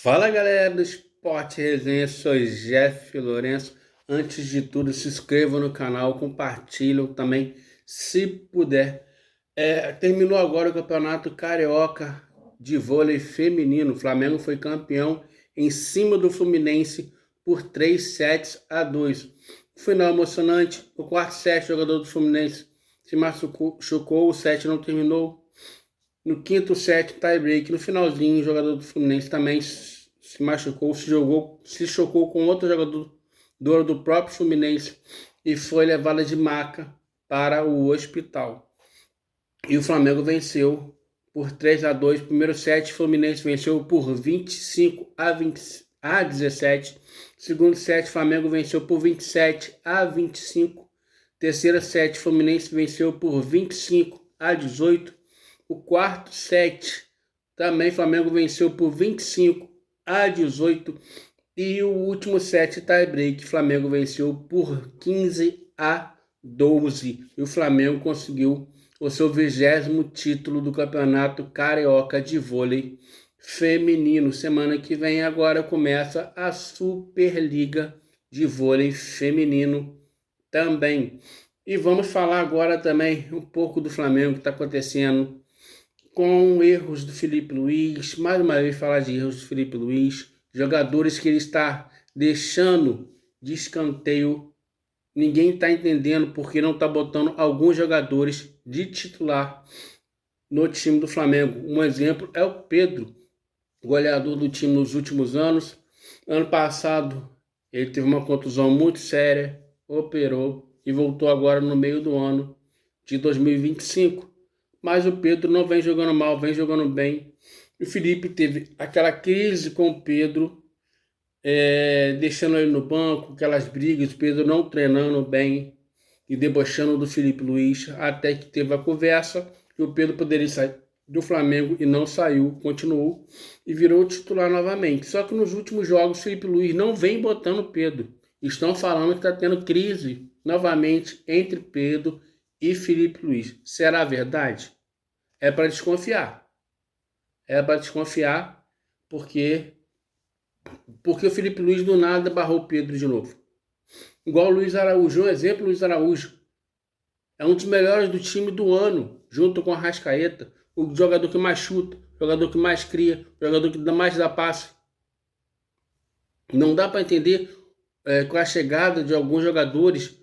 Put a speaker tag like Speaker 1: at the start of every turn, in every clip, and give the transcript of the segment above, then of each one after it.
Speaker 1: Fala galera do Esporte Resenha, sou Jeff Lourenço. Antes de tudo, se inscreva no canal, compartilhem também, se puder. Terminou agora o Campeonato Carioca de Vôlei Feminino. O Flamengo foi campeão em cima do Fluminense por 3-2. Final emocionante. O quarto set, o jogador do Fluminense se machucou, o set não terminou. No quinto set, tie break, no finalzinho, o jogador do Fluminense também se machucou, se chocou com outro jogador do próprio Fluminense e foi levado de maca para o hospital. E o Flamengo venceu por 3-2. Primeiro set, o Fluminense venceu por 25-17. Segundo set, o Flamengo venceu por 27-25. Terceiro set, o Fluminense venceu por 25-18. O quarto set, também Flamengo venceu por 25-18. E o último set, tie break, Flamengo venceu por 15-12. E o Flamengo conseguiu o seu 20º título do Campeonato Carioca de Vôlei Feminino. Semana que vem agora começa a Superliga de Vôlei Feminino também. E vamos falar agora também um pouco do Flamengo que está acontecendo com erros do Felipe Luiz. Mais uma vez falar de erros do Felipe Luiz, jogadores que ele está deixando de escanteio. Ninguém está entendendo porque não está botando alguns jogadores de titular no time do Flamengo. Um exemplo é o Pedro, goleador do time nos últimos anos. Ano passado ele teve uma contusão muito séria, operou e voltou agora no meio do ano de 2025. Mas o Pedro não vem jogando mal, vem jogando bem. O Felipe teve aquela crise com o Pedro, deixando ele no banco, aquelas brigas, o Pedro não treinando bem e debochando do Felipe Luiz, até que teve a conversa que o Pedro poderia sair do Flamengo e não saiu, continuou e virou titular novamente. Só que nos últimos jogos o Felipe Luiz não vem botando o Pedro. Estão falando que está tendo crise novamente entre Pedro e Felipe Luiz. Será verdade? É para desconfiar. É para desconfiar porque o Felipe Luiz do nada barrou o Pedro de novo. Igual o Luiz Araújo. Um exemplo, o Luiz Araújo é um dos melhores do time do ano, junto com a Arrascaeta, o jogador que mais chuta, o jogador que mais cria, o jogador que mais dá passe. Não dá para entender com a chegada de alguns jogadores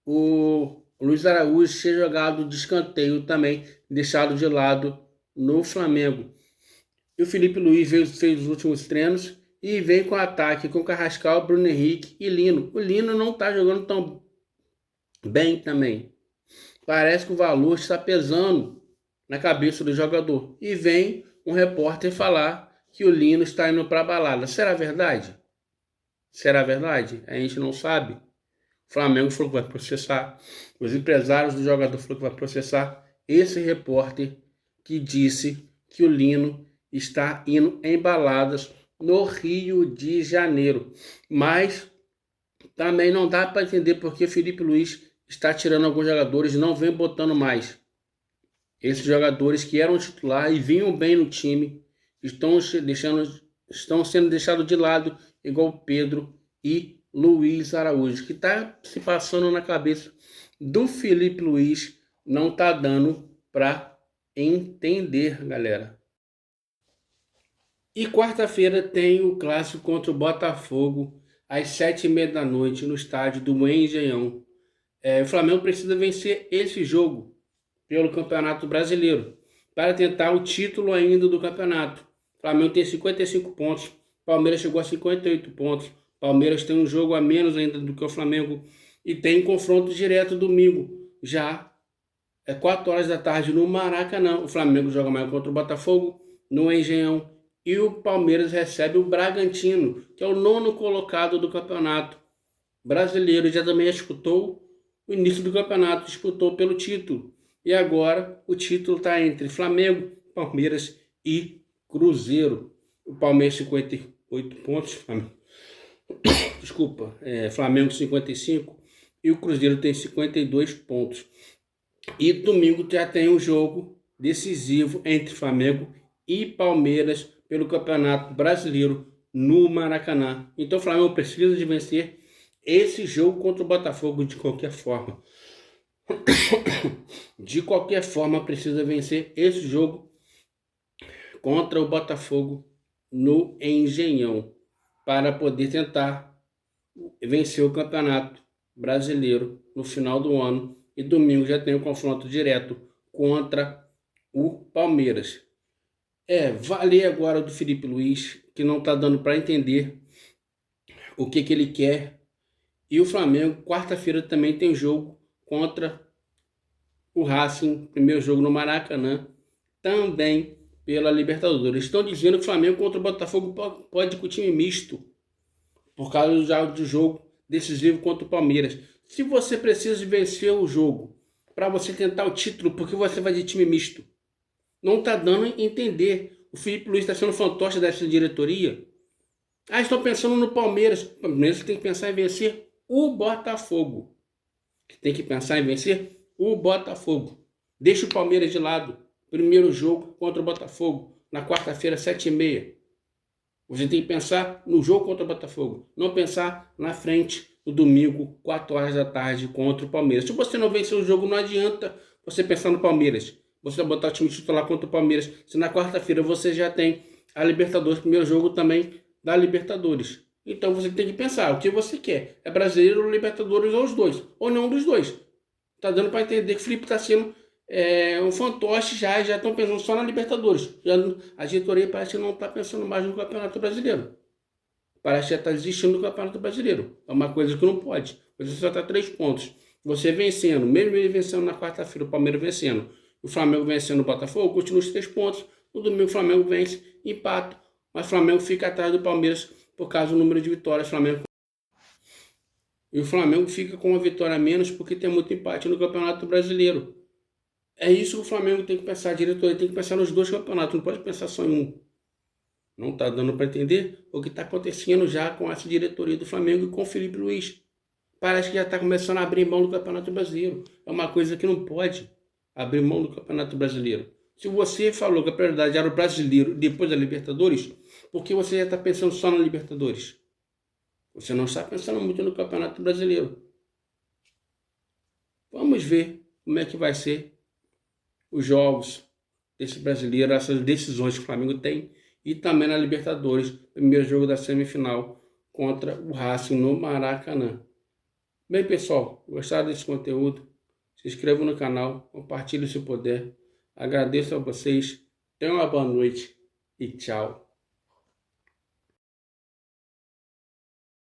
Speaker 1: o Luiz Araújo ser jogado de escanteio também, deixado de lado no Flamengo. E o Felipe Luiz fez os últimos treinos e vem com ataque com Carrascal, Bruno Henrique e Lino. O Lino não está jogando tão bem também. Parece que o valor está pesando na cabeça do jogador. E vem um repórter falar que o Lino está indo para a balada. Será verdade? Será verdade? A gente não sabe. O Flamengo falou que vai processar. Os empresários do jogador falaram que vai processar esse repórter que disse que o Lino está indo em baladas no Rio de Janeiro. Mas também não dá para entender porque Felipe Luiz está tirando alguns jogadores e não vem botando mais. Esses jogadores que eram titular e vinham bem no time estão sendo deixados de lado, igual Pedro e Luiz Araújo, que está se passando na cabeça do Felipe Luiz, não está dando para entender, galera. E quarta-feira tem o clássico contra o Botafogo, às 7h30 da noite, no estádio do Engenhão. O Flamengo precisa vencer esse jogo pelo Campeonato Brasileiro, para tentar o título ainda do campeonato. O Flamengo tem 55 pontos, Palmeiras chegou a 58 pontos, Palmeiras tem um jogo a menos ainda do que o Flamengo e tem confronto direto domingo, já 4 horas da tarde no Maracanã. O Flamengo joga amanhã contra o Botafogo no Engenhão e o Palmeiras recebe o Bragantino, que é o 9º colocado do Campeonato Brasileiro. Já também disputou o início do campeonato, disputou pelo título. E agora o título está entre Flamengo, Palmeiras e Cruzeiro. O Palmeiras 58 pontos, Flamengo 55 e o Cruzeiro tem 52 pontos. E domingo já tem um jogo decisivo entre Flamengo e Palmeiras pelo Campeonato Brasileiro no Maracanã. Então o Flamengo precisa de vencer esse jogo contra o Botafogo de qualquer forma. De qualquer forma, precisa vencer esse jogo contra o Botafogo no Engenhão para poder tentar vencer o Campeonato Brasileiro no final do ano. E domingo já tem o confronto direto contra o Palmeiras. Valer agora do Felipe Luiz, que não está dando para entender o que ele quer. E o Flamengo, quarta-feira, também tem jogo contra o Racing, primeiro jogo no Maracanã, também pela Libertadores. Estão dizendo que o Flamengo contra o Botafogo pode ir com o time misto, por causa do jogo decisivo contra o Palmeiras. Se você precisa vencer o jogo para você tentar o título, porque você vai de time misto? Não está dando a entender. O Felipe Luiz está sendo fantoche dessa diretoria. Estão pensando no Palmeiras. O Palmeiras tem que pensar em vencer o Botafogo. Tem que pensar em vencer o Botafogo. Deixa o Palmeiras de lado. Primeiro jogo contra o Botafogo, na quarta-feira, 7h30. Você tem que pensar no jogo contra o Botafogo. Não pensar na frente, no domingo, 4 horas da tarde, contra o Palmeiras. Se você não vencer o jogo, não adianta você pensar no Palmeiras. Você vai botar o time titular contra o Palmeiras. Se na quarta-feira você já tem a Libertadores, primeiro jogo também da Libertadores. Então você tem que pensar o que você quer. É brasileiro ou Libertadores ou os dois. Ou nenhum dos dois. Tá dando para entender que o Felipe está sendo um fantoche já estão pensando só na Libertadores. A diretoria parece que não está pensando mais no Campeonato Brasileiro. Parece que já está desistindo do Campeonato Brasileiro. É uma coisa que não pode. Você só está 3 pontos. Você vencendo, mesmo ele vencendo na quarta-feira, o Palmeiras vencendo, o Flamengo vencendo o Botafogo, continua os 3 pontos. No domingo o Flamengo vence, empata, mas o Flamengo fica atrás do Palmeiras por causa do número de vitórias. E o Flamengo fica com uma vitória a menos porque tem muito empate no Campeonato Brasileiro. É isso que o Flamengo tem que pensar, a diretoria tem que pensar nos 2 campeonatos, não pode pensar só em um. Não está dando para entender o que está acontecendo já com essa diretoria do Flamengo e com o Felipe Luiz. Parece que já está começando a abrir mão do Campeonato Brasileiro. É uma coisa que não pode abrir mão do Campeonato Brasileiro. Se você falou que a prioridade era o Brasileiro depois da Libertadores, por que você já está pensando só na Libertadores? Você não está pensando muito no Campeonato Brasileiro. Vamos ver como é que vai ser os jogos desse brasileiro, essas decisões que o Flamengo tem, e também na Libertadores, primeiro jogo da semifinal contra o Racing no Maracanã. Bem, pessoal, gostaram desse conteúdo? Se inscreva no canal, compartilhe se puder. Agradeço a vocês, tenham uma boa noite e tchau.